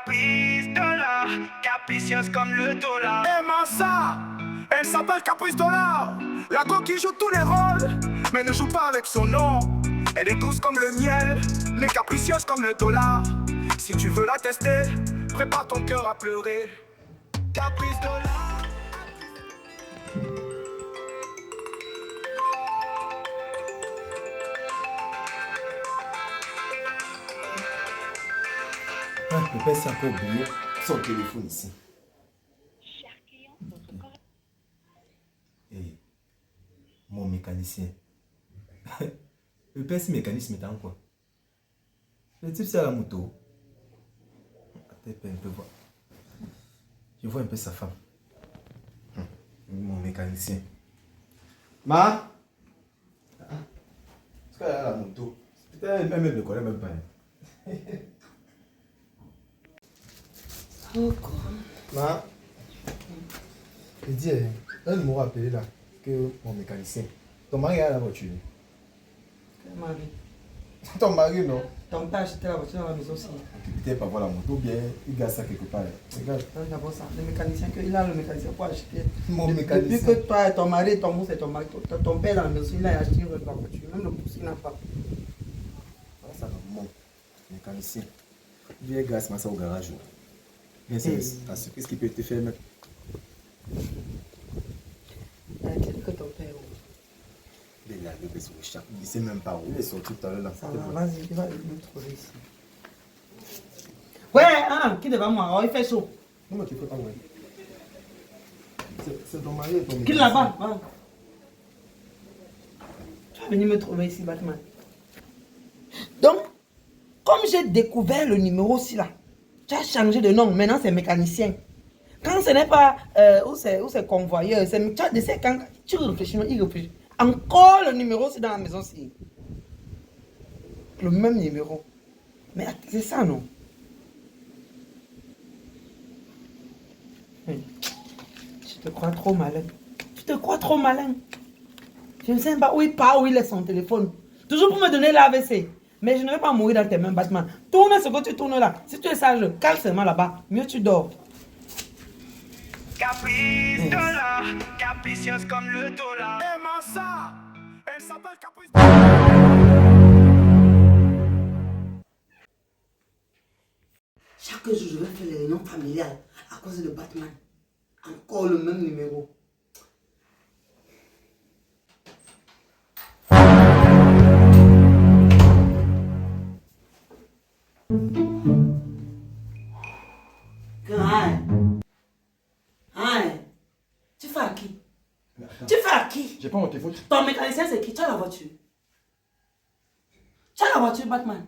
Caprice Dollar, capricieuse comme le dollar. Aimant ça, elle s'appelle Caprice Dollar. La go qui joue tous les rôles, mais ne joue pas avec son nom. Elle est douce comme le miel, mais capricieuse comme le dollar. Si tu veux la tester, prépare ton cœur à pleurer. Caprice Dollar. Ah, le père s'est encore oublié son téléphone ici. Et mon mécanicien. Le père, ce mécanisme est en quoi? Le type, c'est à la moto. Attends, un peu voir. Je vois un peu sa femme. Mon mécanicien. Ma? Est-ce qu'elle est à la moto? Peut-être elle ne connaît même pas. Ma, je dis, un numéro appelé là, que mon mécanicien. Ton mari est à la voiture. Quel mari? Ton mari, non? Ton père acheté la voiture dans la maison aussi. Peut-être pas voir la moto, ou bien il garde ça quelque part. Regarde. D'abord ça, le mécanicien, il a le mécanicien pour acheter. Mon Depuis mécanicien. que toi et ton mari et ton mousse et ton mari, ton père dans la maison, il a acheté une voiture. Même le pouce, il n'a pas. Ah, ça va, mon mécanicien. Viens, grâce à ça au garage. Viens, c'est la surprise qui peut te faire mettre. Tu as dit que ton père. Il est là, il est sur le chat. Il ne sait même pas où. Il est sorti tout à l'heure. Ça va, vas-y, il va me trouver ici. Ouais, hein, qui est devant moi? Oh, il fait chaud. Non, mais tu peux pas, ouais. C'est ton mari et ton mécanicien. Qui est là-bas? Ah. Tu vas venir me trouver ici, Batman. Donc, comme j'ai découvert le numéro aussi là, tu as changé de nom. Maintenant, c'est mécanicien. Quand ce n'est pas où c'est convoyeur, tu sais, quand tu réfléchis, il réfléchit. Encore le numéro, c'est dans la maison aussi. Le même numéro. Mais c'est ça, non? Tu te crois trop malin. Tu te crois trop malin. Je ne sais pas où il part, où il laisse son téléphone. Toujours pour me donner l'AVC. Mais je ne vais pas mourir dans tes mains, Batman. Tourne ce que tu tournes là. Si tu es sage, cale seulement là-bas. Mieux tu dors. Caprice Dollar, capricieuse comme le dollar. Aimant ça, elle s'appelle Caprice Dollar. Chaque jour, je vais faire les réunions familiales à cause de Batman. Encore le même numéro. Tu fais à qui? Tu fais à qui? J'ai pas mon téléphone. Ton mécanicien, c'est qui? Tu as la voiture. Tu as la voiture, Batman.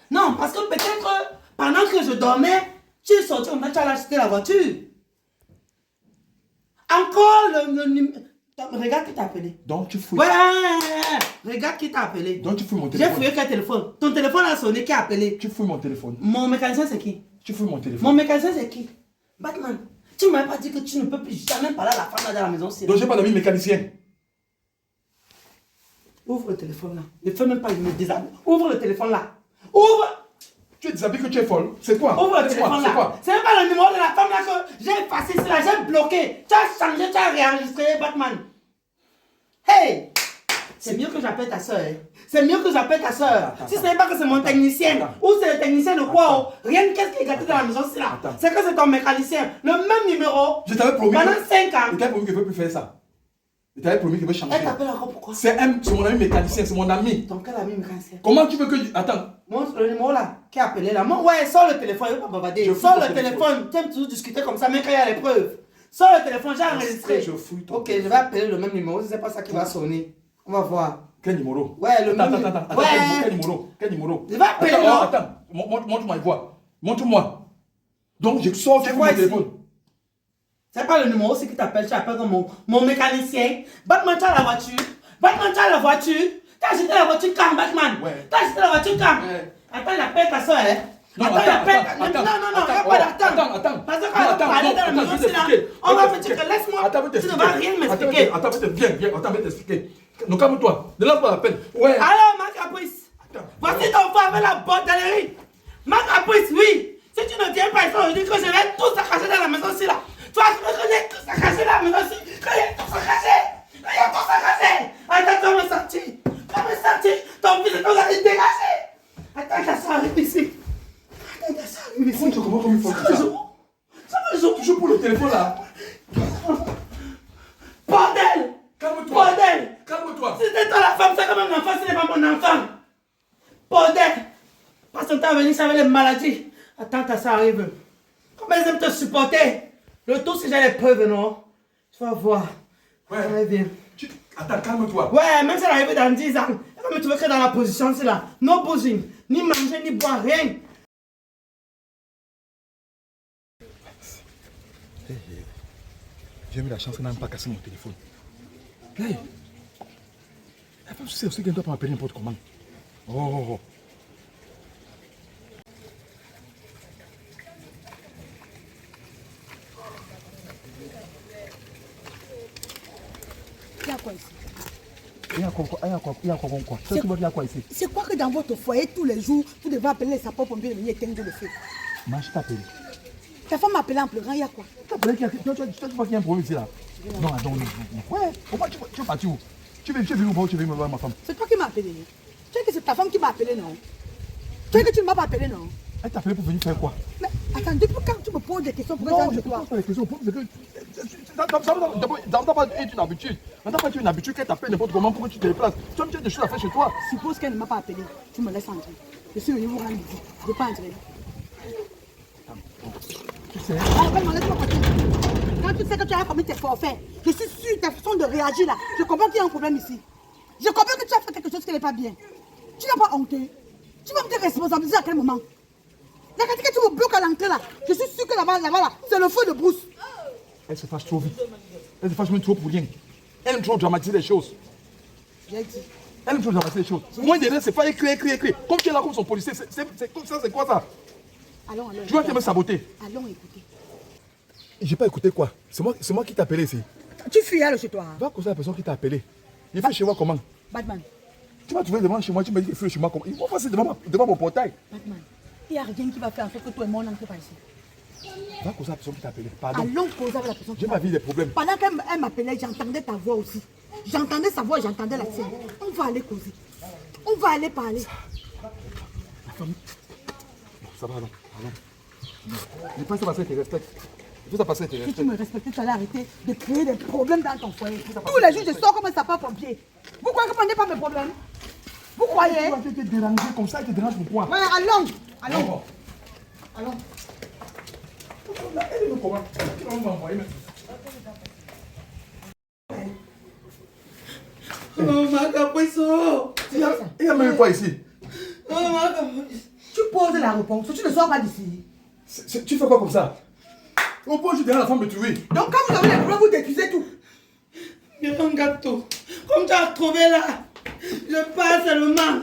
Non, parce que peut-être pendant que je dormais, tu es sorti, tu as acheté la voiture. Encore le numéro. Regarde qui t'a appelé. Donc tu fouilles. Ouais, regarde qui t'a appelé. Donc tu fouilles mon J'ai téléphone. fouillé quel téléphone? Ton téléphone a sonné, qui a appelé? Tu fouilles mon téléphone. Mon mécanicien, c'est qui? Tu fouilles mon téléphone. Mon mécanicien, c'est qui? Batman, tu ne m'as pas dit que tu ne peux plus jamais parler à la femme là dans la maison. Donc j'ai pas d'amis mécanicien. Ouvre le téléphone là. Ne fais même pas me déshabiller. Ouvre le téléphone là. Ouvre. Tu es déshabillé que tu es folle. C'est quoi? Ouvre le C'est quoi? téléphone C'est là. quoi? C'est même pas le numéro de la femme là que j'ai effacé, c'est là, j'ai bloqué. Tu as changé, tu as réenregistré, Batman. Hey! C'est mieux que j'appelle ta soeur. Hein. C'est mieux que j'appelle ta soeur. Si ce n'est pas que c'est mon technicien, ou c'est le technicien de quoi, oh, rien qu'est-ce qui est gâté dans la maison, c'est là. C'est que c'est ton mécanicien. Le même numéro. Je t'avais promis. Pendant 5 ans. Je t'avais promis qu'il ne veut plus faire ça. Je t'avais promis qu'il veut changer. Elle t'appelle encore pourquoi? C'est mon ami mécanicien, c'est mon ami. Donc quel ami mécanicien? Comment tu veux que... Attends. Montre le numéro là, qui a appelé là. Ouais, sors le téléphone, il ne veut pas bavarder. Je fouille Sors ton le téléphone. téléphone, tu aimes toujours discuter comme ça, même quand il y a les preuves. Sors le téléphone, j'ai enregistré. Je fouille ton Ok, je vais appeler le même numéro, c'est pas ça qui va sonner. On va voir. Quel numéro? Ouais, le même. Attends, Ouais. quel numéro? Quel numéro? Je vais appeler, Attends, non? attends, montre-moi une voix. Montre-moi. Donc je sors, tu C'est fous quoi mon ici? téléphone. C'est pas le numéro, c'est qui t'appelle, tu appelles comme mon mécanicien. Batman, tu as la voiture. Batman, tu as la voiture. Tu as acheté la voiture quand, Batman? Ouais. Tu as acheté la voiture quand? Ouais. Attends, il appelle ta soeur, hein? Non, Attends, il appelle. attends, Non, il n'y a attends, pas d'attendre. attends. Parce que Non, quand on attends, parler non, dans la attends, maison, je vais c'est là. t'expliquer. On va Je me vais dire que t'expliquer. laisse-moi. Attends, je vais Tu ne t'expliquer. vas rien m'expliquer. Attends, viens, t'expliquer. Donc calme-toi. Ne lance pas la peine. Ouais. Alors, ma caprice. Attends. Voici ton frère avec la botte d'Alérie. Ma caprice, oui. Si tu ne viens viens pas ici, on dit que je vais tout saccager dans la maison ici là. Toi, tu me connais tout saccager dans la maison ici. Quand il y a tout saccagé. Quand il y a tout saccagé. Attends, tu vas me sortir. Tu vas me sortir. Ton fils est tout allé dégager. Attends, ta soeur arrive ici. Attends, ta soeur arrive ici. Pourquoi tu commences comme il faut ça? Ça me joue. Tu joues pour le téléphone là. Bordel. Calme-toi. Bordel. Calme-toi. C'était toi la femme, c'est quand même mon enfant, ce n'est pas mon enfant. Bordel. Passe ton temps à venir, ça avec les maladies. Attends, ça arrive. Comment ils aiment te supporter? Le tout, si j'ai les preuves, non? Tu vas voir. Ouais. Allez, viens. Attends, calme-toi. Ouais, même si elle arrive dans 10 ans, elle va me trouver que dans la position, c'est là. No bousine. Ni manger, ni boire, rien. J'ai eu la chance qu'elle n'a même pas cassé mon téléphone. Hey. La femme, c'est aussi qu'elle ne doit pas m'appeler n'importe comment. Oh. Il y a quoi ici? Il y a quoi? Tu vois qu'il y a quoi ici? C'est quoi que dans votre foyer, tous les jours, vous devez appeler les sapeurs-pompiers de venir éteindre le feu? Moi, je t'appelle. Ta femme m'a appelé en pleurant, il y a quoi? Tu vois qu'il y a un problème ici là? Non, attends, ouais. Pourquoi tu es parti où? Tu es venu où? Tu es venu me voir ma femme? C'est toi qui m'as appelé. Tu sais que c'est ta femme qui m'a appelé, non? Tu sais que tu ne m'as pas appelé, non? Elle t'a appelé pour venir faire quoi? Mais attends, depuis quand tu me poses des questions, pourquoi Non, je ça ne pose pas les questions. Ça n'a pas été une habitude. Ça n'a pas été une habitude qu'elle t'appelle n'importe comment pour que tu te déplaces. Tu as des choses à faire chez toi. Suppose qu'elle ne m'a pas appelé. Tu me laisses entrer. Je suis venu vous rendre visite. Je ne veux pas entrer. Tu sais. Ah, ben, laisse-moi partir. Quand tu sais que tu as commis tes forfaits, je suis sûre de ta façon de réagir là. Je comprends qu'il y a un problème ici. Je comprends que tu as fait quelque chose qui n'est pas bien. Tu n'as pas honte. Tu vas me te responsabiliser à quel moment? La quantité que tu me bloques à l'entrée là, je suis sûre que là-bas, c'est le feu de brousse. Elle se fâche trop vite. Elle se fâche même trop pour rien. Elle aime trop dramatiser les choses. J'ai dit. Elle aime trop dramatiser les choses. Moi, derrière, c'est pas écrire. Comme tu es là comme son policier, c'est comme ça, c'est quoi ça? Allons. Tu vois qu'elle me saboter. Allons écouter. J'ai pas écouté quoi? C'est moi qui t'ai appelé ici. Tu fuis là chez toi. Va causer la personne qui t'a appelé. Il fait chez moi comment? Batman. Tu vas trouver devant chez moi, tu me dis qu'il fait chez moi comment? Il va passer devant mon portail. Batman. Il n'y a rien qui va faire en sorte que toi et moi on n'entre pas ici. Va causer la personne qui t'a appelé. Pardon. Allons causer avec la personne qui J'ai m'a ma vie des problèmes. Pendant qu'elle m'appelait, j'entendais ta voix aussi. J'entendais sa voix, j'entendais la tienne. On va aller causer. On va aller parler. La famille. Ça va, allons. Il faut que ça passe, tu respectes. Il faut que ça passe, tu Si tu respectes. me respectais, tu allais arrêter de créer des problèmes dans ton foyer. Tous les jours, je sors comme un sapeur-pompier. Vous croyez que vous ne prenez pas mes problèmes? Vous croyez? Tu vas te déranger comme ça, il te dérange pourquoi? Ouais, allons. Elle est comment? Tu vas m'envoyer maintenant. Oh, ma capucho. Il y a même quoi ici? Oh, ma capucho. Tu poses la réponse, tu ne sors pas d'ici. Tu fais quoi comme ça? Au point où je derrière la femme me tuer. Donc quand vous avez les problèmes, vous détruisez tout. Viens un gâteau. Comme tu as trouvé là, je passe seulement.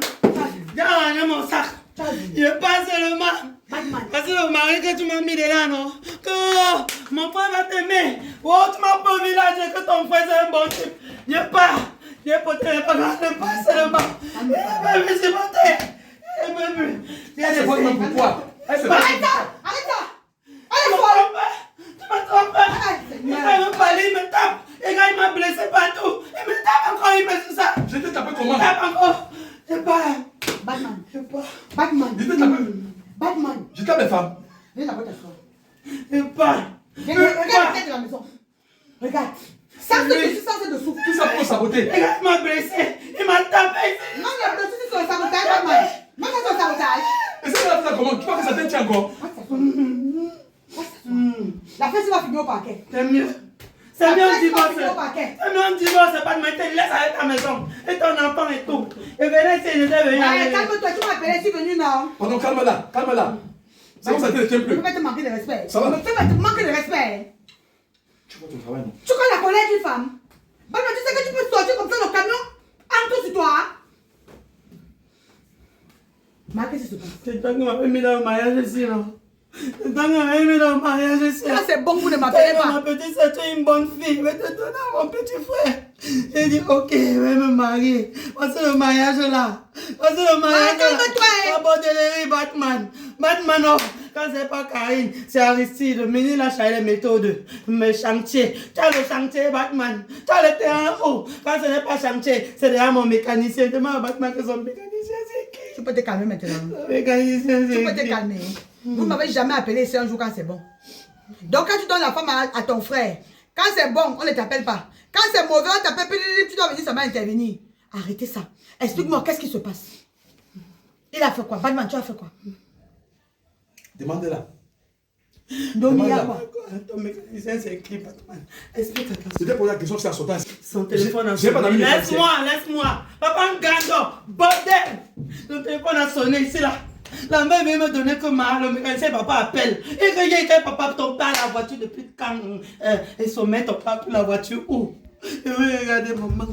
Viens mon sac. Je passe seulement. Parce que le mari que tu m'as mis de là, non? Que mon frère va t'aimer. Oh, tu m'as pas vu là, que ton frère c'est un bon type. Je pars. Je peux pas grave, je passe seulement. Je peux me supporter. Je peux me. Elle se voit même pourquoi? Elle se voit. Arrête ça. Tu m'as trompé. Tu m'as trompé. Il m'a même parlé, il me tape. Et quand il m'a blessé partout, il me tape encore, il me fait ça. Je t'ai tapé Il comment? me tape encore. Je pars. Batman. Je pars. Batman. Je t'ai tapé. Batman. Je tape les femmes. Viens d'abord t'asseoir. Je pars. Regarde la tête de la maison. Regarde. Ça c'est dessus, ça c'est dessous. Tout ça pour saboter. Et quand il m'a blessé, il m'a tapé. Non, il y a dessus sur le sabotage, Batman. Non, ça c'est le sabotage. Et ça, là, comment? Tu vois que ça te tient encore? La fête va finir au parquet. C'est mieux. C'est mieux un divorce. finir au parquet. C'est mieux un divorce, pas de mettre, laisse avec ta maison. Et ton enfant et tout. Et venez ici, je vais venir. Ouais, calme-toi, tu m'appelais, je suis venu, non? Pardon, calme-la, calme-la. C'est comme ça, tu ne tiens Je plus. peux pas te manquer de respect. Ça va? Je peux pas te manquer de respect. Tu vois ton travail, non? Tu connais la colère d'une femme? Batman, tu sais que tu peux sortir comme ça le camion entre sur toi. Marc, qu'est-ce qui se passe? C'est toi qui m'avais mis dans le mariage ici, non? Dans le mariage, Ça, c'est bon, vous ne m'appelez pas. Ma petite soeur, tu es une bonne fille. Je vais te donner à mon petit frère. J'ai dit, ok, je vais me marier. Voici le mariage là. Voici le mariage là. calme-toi, hein. Pas Baudelaire, Batman. Batman, non. Quand c'est pas Karine, c'est Aristide. Mini l'a chaillé les méthodes. Mes chantiers. Tu as le chantier, Batman. Tu as le terrain haut. Quand ce n'est pas chantier, c'est derrière mon mécanicien. Demande à Batman que son mécanicien, c'est qui? Tu peux te calmer maintenant. Le mécanicien, c'est Tu peux te qui? calmer. Vous ne m'avez jamais appelé ici un jour quand c'est bon. Donc quand tu donnes la femme à ton frère, quand c'est bon, on ne t'appelle pas. Quand c'est mauvais, on t'appelle, tu dois venir seulement intervenir. Arrêtez ça. Explique-moi, qu'est-ce qui se passe? Il a fait quoi? Batman, tu as fait quoi? Demandez-la. Donc il y a quoi? Ton mécanicien, c'est qui, Batman? Explique-moi. C'était pour la question, c'est en sautant. Son téléphone a J'ai pas sonné. d'amis Laisse-moi. Papa Ngando, bordel. Le téléphone a sonné ici là. La mère vient me donner que le mécanicien papa appelle. Et que papa ton père à la voiture depuis quand et sommet ton papa la voiture où? Et oui, regardez maman.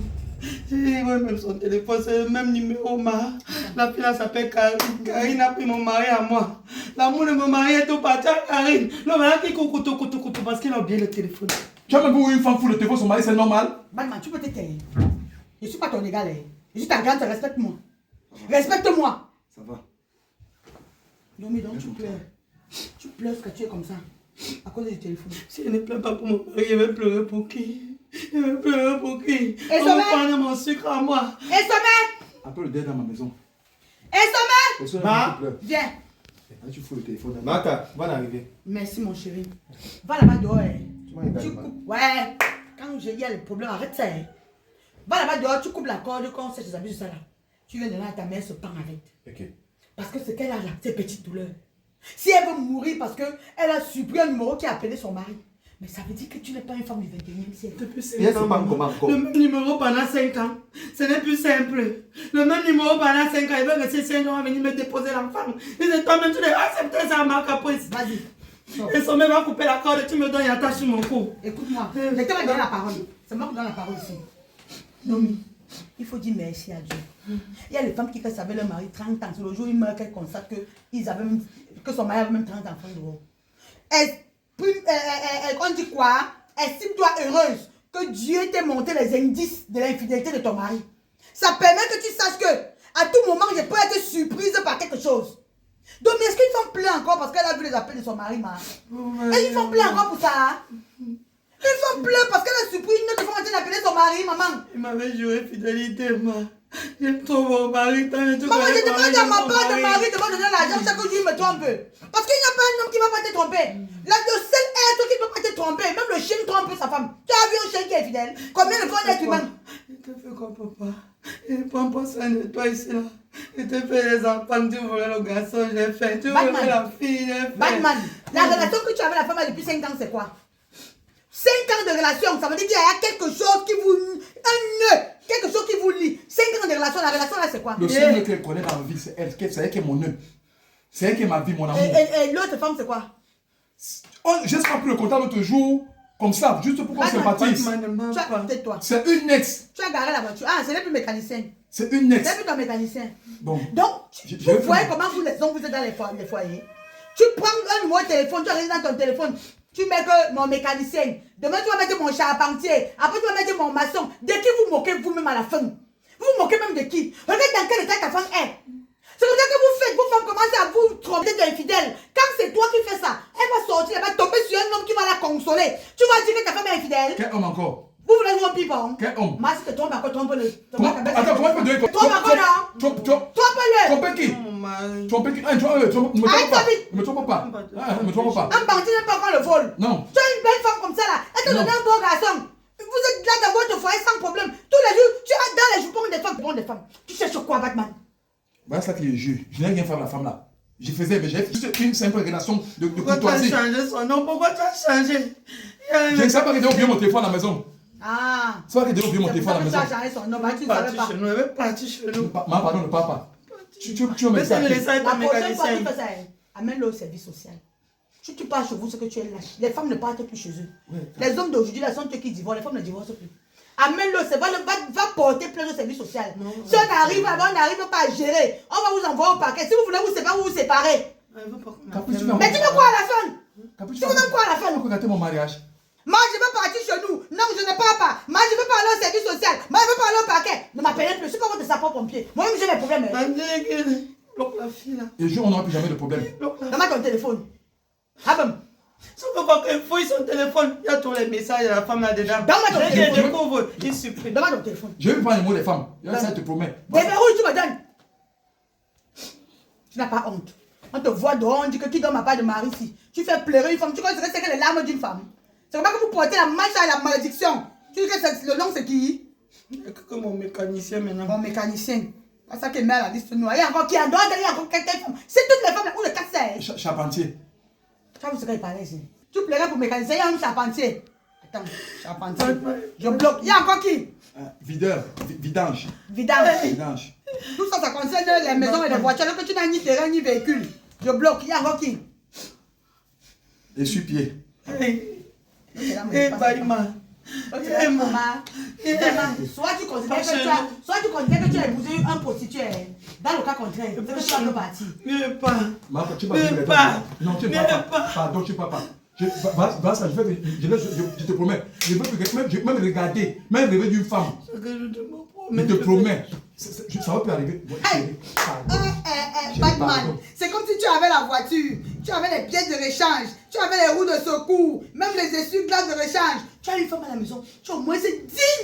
J'ai même son téléphone, c'est le même numéro ma. La fille là s'appelle Karine. Karine a pris mon mari à moi. L'amour de mon mari est tout parti à Karine. Le mari qui coucou parce qu'il a oublié le téléphone. Tu as même vu une femme fout le téléphone, son mari, c'est normal. Batman, tu peux te taire. Je ne suis pas ton égal. Je suis ta grande, respecte-moi. Respecte-moi. Ça va. Donc tu pleures. Tu pleures parce que tu es comme ça. À cause du téléphone. Si je ne pleure pas pour mon mari, je vais pleurer pour qui? Je vais pleurer pour qui? Et on sommet? me prend de mon sucre à moi. Et sommet? Appelle le dé dans ma maison. Et sommet? Ma. Viens. Là, tu fous le téléphone. Martha, va d'arriver. Merci mon chéri. Va là-bas dehors. Tu m'as égalé, Tu man. coupes. Ouais. Quand il y a le problème, arrête ça. Va là-bas dehors, tu coupes la corde quand on sèche les habits de ça là. Tu viens de là, ta mère se pend avec. Ok. Parce que ce qu'elle a là, c'est petite douleur. Si elle veut mourir parce qu'elle a supprimé un numéro qui a appelé son mari, mais ça veut dire que tu n'es pas une femme du 21e siècle. Depuis 5 Et elle se ans, parle maman. comment encore? Le même numéro pendant 5 ans. Ce n'est plus simple. Le même numéro pendant 5 ans. Il veut rester 5 ans à venir me déposer l'enfant. Il dit toi-même, tu dois accepter ça à ma caprice. Vas-y. Et son mec va couper la corde, tu me donnes et attache sur mon cou. Écoute-moi. Je te vais donner la parole. C'est moi qui donne la parole ici. Nomi, il faut dire merci à Dieu. Il y a les femmes qui restent avec leur mari 30 ans. C'est le jour où ils meurent qu'elles constatent que son mari avait même 30 enfants dehors. On dit quoi? Estime-toi heureuse que Dieu t'ait montré les indices de l'infidélité de ton mari. Ça permet que tu saches que à tout moment, je peux être surprise par quelque chose. Donc, est-ce qu'ils font plein encore parce qu'elle a vu les appels de son mari, ma? Et ils font plein encore pour ça, hein? Ils font plein parce qu'elle a surpris une autre fois en train d'appeler son mari, maman. Il m'avait joué fidélité, moi. J'aime trop mon mari. Maman, je demande à ma part de mari de me donner l'argent chaque jour, il me trompe. Parce qu'il n'y a pas un homme qui ne va pas te tromper. Là, le seul être qui ne peut pas te tromper, même le chien trompe sa femme. Tu as vu un chien qui est fidèle? Combien de fois on est humain? Il te fait quoi, papa? Il prend pas soin de toi ici, là. Il te fait les enfants, tu voulais le garçon, j'ai fait. Tu voulais la fille, j'ai fait. Batman, la relation que tu as avec la femme là, depuis 5 ans, c'est quoi? 5 ans de relation, ça veut dire qu'il y a quelque chose qui vous... Un nœud, quelque chose qui vous lie. 5 ans de relation, la relation là, c'est quoi? Le seul nœud qu'elle connaît dans la vie, c'est elle. C'est elle qui est mon nœud. C'est elle qui est ma vie, mon amour. Et l'autre femme, c'est quoi? J'espère plus le contact l'autre jour, comme ça, juste pour qu'on sympathise. Tais-toi. C'est une ex. Tu as garé la voiture. Ah, ce n'est plus mécanicien. C'est une ex. C'est plus ton mécanicien. Bon. Donc, Je vous vais voyez faire- comment vous les hommes, vous êtes dans les foyers. Tu prends un numéro de téléphone, tu arrives dans ton téléphone, tu mets que mon mécanicien. Demain, tu vas mettre mon charpentier. Après, tu vas mettre mon maçon. De qui vous moquez vous-même à la fin? Vous vous moquez même de qui? Regarde dans quel état ta femme est. C'est comme ça que vous faites, vos femmes commencent à vous tromper d'infidèle. Quand c'est toi qui fais ça, elle va sortir, elle va tomber sur un homme qui va la consoler. Tu vas dire que ta femme est infidèle. Quel homme encore? Vous voulez jouer au ping-pong? Quel homme? Moi, si tu te trompes encore, trompe-le. Attends, comment tu peux donner Trompe encore, non? Trompe-le. Tromper qui? Tromper qui? Ne me trompe pas. Ne me trompe pas. Ne me trompe pas. Un bandit n'aime pas encore le vol. Non. Tu as une belle femme comme ça là. Elle te donne un bon garçon. Vous êtes là dans votre foyer sans problème. Tous les jours, tu as dans les jupons des femmes. Tu cherches quoi, Batman? Voilà ça qui est le jeu. Je n'ai rien fait avec la femme là. J'ai juste une simple relation de Pourquoi tu as courtoisie. changé son nom? Pourquoi tu as changé? Je ne sais pas que j'ai oublié mon téléphone à la maison. Ah. C'est pas que j'ai oublié mon C'est téléphone à pour la ça que tu maison. as changé son nom. Bah, tu ne savais Parti pas. chez nous, elle est partie chez nous. Pardon, ne parle pas. Tu veux me Mais dire c'est le à qui? laisser avec La ton prochaine fois que tu mécanicien. fais ça, amène-le au service social. Si tu pars chez vous, c'est que tu es lâche. Les femmes ne partent plus chez eux. Les hommes d'aujourd'hui, là, sont ceux qui divorcent. Les femmes ne divorcent plus. Amène-le, va porter plainte au service social. Si on n'arrive pas à gérer, on va vous envoyer au parquet. Si vous voulez vous séparer, vous vous séparez. Elle veut pas qu'on Caprice, appelle. Mais tu veux quoi à la fin? Caprice, Tu veux même quoi à la fin? Tu veux gâter mon mariage? Moi, je veux partir chez nous. Non, je ne pars pas. Moi, je veux pas aller au service social. Moi, je veux pas aller au parquet. Ne m'appelez plus. Je suis pas votre sapeur-pompier. Moi-même, j'ai des problèmes. Bloque la fille là. Et on n'aura plus jamais de problème. Donne-moi ton téléphone. Ah bon? Ça peut pas qu'il fouille son téléphone. Il y a tous les messages de la femme là-dedans. Donne-moi ton Je téléphone. découvre. Il supprime. Donne-moi ton téléphone. Je vais prendre les mots des femmes. Ça te promet. Déverrouille, tu me donnes. Tu n'as pas honte. On te voit dehors, on dit que qui donne ma part de mari ici. Tu fais pleurer une femme. Tu crois que c'est que les larmes d'une femme. C'est pas que vous portez la manche à la malédiction. Tu dis que le nom c'est qui? Que mon mécanicien maintenant. Mon mécanicien. C'est ça qui met à la liste noire. Il y a encore qui en doit il y a encore quelqu'un. C'est toutes les femmes là où le casse. Charpentier. Tu vois ce qu'il parlait ici. Tu plairais pour mécanicien, il y a un charpentier. Attends, charpentier. Je bloque. Il y a encore qui? Videur. Vidange. Vidange. Vidange. Tout ça, ça concerne les maisons et les voitures. Alors que tu n'as ni terrain ni véhicule. Je bloque. Il y a encore qui? Essuie-pied. Eh, Baïma. Soit tu considères que tu as épousé un prostitué. Dans le cas contraire, c'est que tu vas me partir. Ne pas. Tu Ne pas. Non, tu ne vas pas. Pardon, tu ne vas pas. Je te promets. Je veux même regarder, même rêver d'une femme. Je te promets. Ça va plus arriver. Batman, c'est comme si tu avais la voiture, tu avais les pièces de rechange, tu avais les roues de secours, même les essuie-glaces de rechange. Tu as une femme à la maison, tu as au moins 10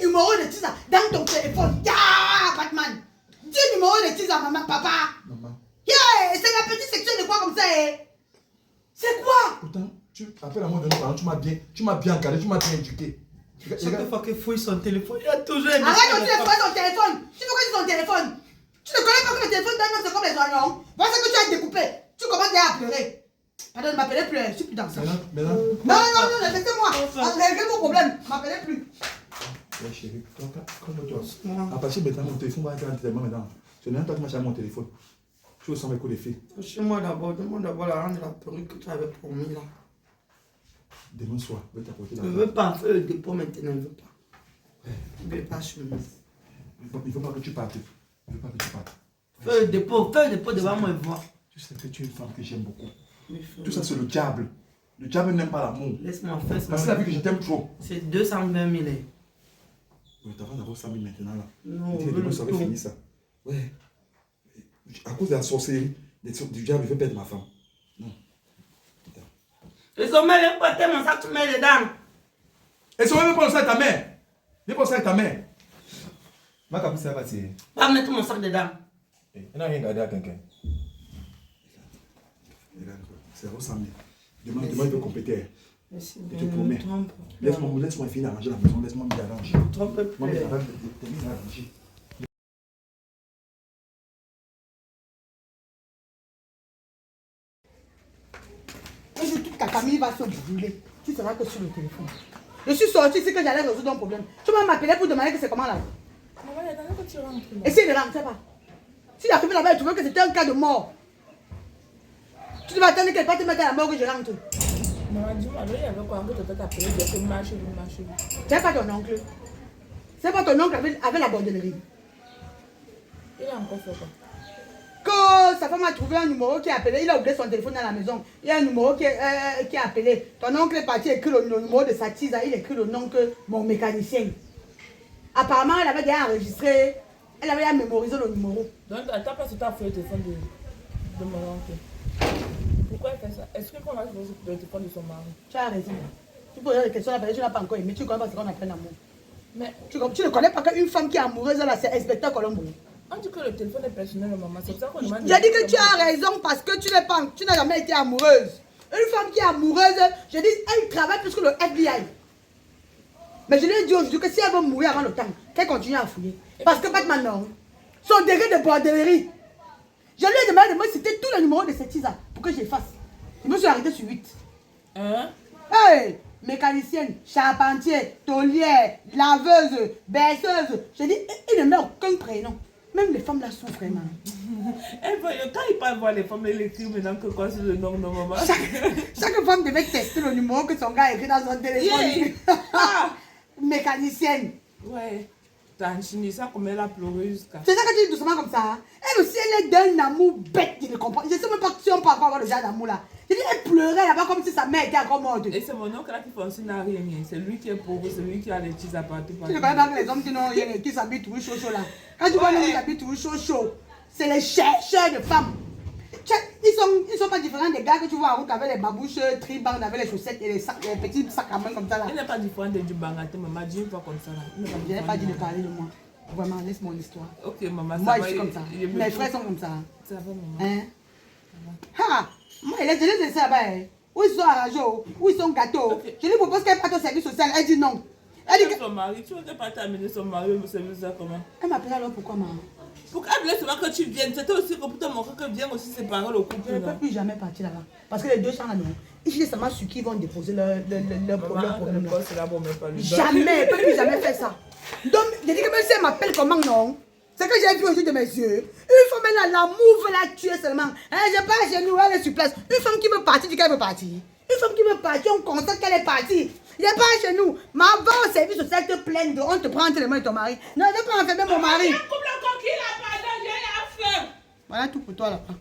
numéros de Tisa dans ton téléphone. Yeah, Batman. 10 numéros de Tisa, maman, papa. Maman. Yeah, c'est la petite section de quoi comme ça, eh? C'est quoi? Pourtant, après la mort de nos parents, tu m'as bien encadré, tu m'as bien éduqué. Chaque fois qu'il fouille son téléphone, il y a toujours un Arrête de faire ton téléphone. Tu veux que ton téléphone? Tu ne connais pas que le téléphone donne c'est comme les oignons. Voilà ce que tu as découpé. Tu commences déjà à pleurer. Pardon, ne m'appelez plus, je suis plus dans ça. Maintenant. Non, laissez-moi. Réglez mon problème. Ne m'appelez plus. Ouais, chérie, calme-toi. À partir de maintenant, mon téléphone va être en téléphone maintenant. Ce n'est pas que moi j'ai mon téléphone. Tu ressens mes coups de fil. Chez-moi d'abord, demande d'abord la rendre la perruque que tu avais promis là. Demain soir, je vais t'apporter la Je ne veux pas faire le dépôt maintenant, je ne veux pas. Je ne veux pas chez moi. Il ne faut pas que tu partes. Je ne veux pas que tu partes. Fais le dépôt devant moi et voir. Tu sais que tu es une femme que j'aime beaucoup. Tout ça, c'est le diable. Le diable n'aime pas l'amour. Laisse-moi faire ça. Parce qu'il a vu que je t'aime trop. C'est 220 000. Oui, tu vas d'abord 100 000 maintenant là. Non, Et demain, ça va finir ça. Ouais. À cause de la sorcellerie, du diable, il veut perdre ma femme. Non. Ils ont mis les potes, mon sac, tu mets dedans. Et si on veut prendre ça à ta mère. Viens prendre ça à ta mère. Ma caprice, ça va tirer. Va mettre mon sac dedans. Il n'a rien gardé à quelqu'un. C'est 100 000. Demain, il veut compléter. Merci. Je te promets. Laisse-moi finir à ranger la maison. Laisse-moi m'y arranger. Trompe Moi, plus. je vais t'aider à arranger. Un jour, toute ta famille va se brûler. Tu seras que sur le téléphone. Je suis sortie, c'est que j'allais résoudre un problème. Tu vas m'appeler pour demander que c'est comment là. Maman, attends que tu rentres. Essaye de rentrer pas. Si j'arrive là-bas et tu veux que c'était un cas de mort, tu vas attendre qu'elle parte te mettre à la mort que je rentre. Maman, dis-moi, il y avait quoi que tu t'as appelé, il y a marche. C'est pas ton oncle. C'est pas ton oncle avec la bordellerie. Il a encore fait quoi? Quand sa femme a trouvé un numéro qui a appelé, il a oublié son téléphone dans la maison. Il y a un numéro qui a appelé. Ton oncle est parti écrire le numéro de sa tise, il écrit le nom que mon mécanicien. Apparemment, elle avait déjà enregistré, elle avait déjà mémorisé le numéro. Donc, attends pas si tu as fait le téléphone de mon oncle. Pourquoi elle fait ça? Est-ce qu'on va faire le téléphone de son mari? Tu as raison. Tu poses des questions là, tu n'as pas encore aimé, tu ne connais pas ce qu'on appelle l'amour. Mais Tu ne connais pas qu'une femme qui est amoureuse, là, c'est inspecteur Colombo. on dit que le téléphone est personnel, maman. C'est pour ça qu'on demande. J'ai dit que tu as raison parce que tu n'as jamais été amoureuse. Une femme qui est amoureuse, je dis, elle travaille plus que le FBI. Mais je lui ai dit aujourd'hui que si elle veut mourir avant le temps, qu'elle continue à fouiller. Parce que Batman, non. Son degré de bordellerie. Je lui ai demandé de me citer tous les numéros de cette tisa pour que j'efface. Je me suis arrêté sur 8. Hein? Hey! Mécanicienne, charpentier, taulière, laveuse, berceuse. Je dis, il ne met aucun prénom. Même les femmes là souffrent vraiment. Quand il parle voir les femmes, elle écrit maintenant que quoi c'est le nom de maman. Chaque femme devait tester le numéro que son gars a écrit dans son téléphone. Yeah. Mécanicienne. Ouais. Tanchini, ça comme elle a pleuré jusqu'à. C'est ça que tu dis doucement comme ça. Elle aussi, elle est d'un amour bête, je ne comprends. Je ne sais même pas si on peut encore avoir le genre d'amour là. Je dis, elle pleurait là-bas comme si sa mère était encore morte. Et c'est mon oncle là qui fonctionne à rien. C'est lui qui est pauvre, c'est lui qui a les petits appartements. Tu ne connais pas que les hommes qui n'ont rien, qui s'habillent tout chaud là. Quand tu vois les hommes qui s'habillent tout chaud, c'est les chercheurs de femmes. Ils sont pas différents des gars que tu vois en route avec les babouches tribandes, avec les chaussettes et les petits sacs à main comme ça là. Il n'est pas différent de du bangate, maman. Dis une fois comme ça là. Je n'ai pas dit de parler de moi. Vraiment, laisse mon histoire. Ok, maman. Moi, je suis comme ça. Mes frères sont comme ça. Ça va, maman. Hein? Ha! Moi, je les laisse là-bas. Où ils sont arrangés, où ils sont gâteaux. Okay. Je lui propose qu'elle parte au service social. Elle dit non. Elle dit que... Son mari, tu veux qu'elle parte amener son mari au service là comment? Elle m'appelle alors pourquoi, maman? Pour qu'elle voulait seulement que tu viennes. C'était aussi pour te montrer que viens aussi séparer le couple. Je ne peux plus jamais partir là-bas. Parce que les deux champs là, non. Ils disent seulement sur qui ils vont déposer leur problème là. Jamais, elle ne peut plus jamais faire ça. Donc, je dis que même si elle m'appelle comment, non? C'est que j'ai vu au yeux de mes yeux. Une femme là, l'amour veut la tuer seulement. Hein, je pas chez nous, elle est sur place. Une femme qui veut partir, dit qu'elle veut partir. Une femme qui veut partir, on constate qu'elle est partie. Il n'est pas chez nous. Mais va au service social, te plaindre. On te prend entre les mains de ton mari. Non, ne pas enfermer mon mari. Voilà tout pour toi là-bas.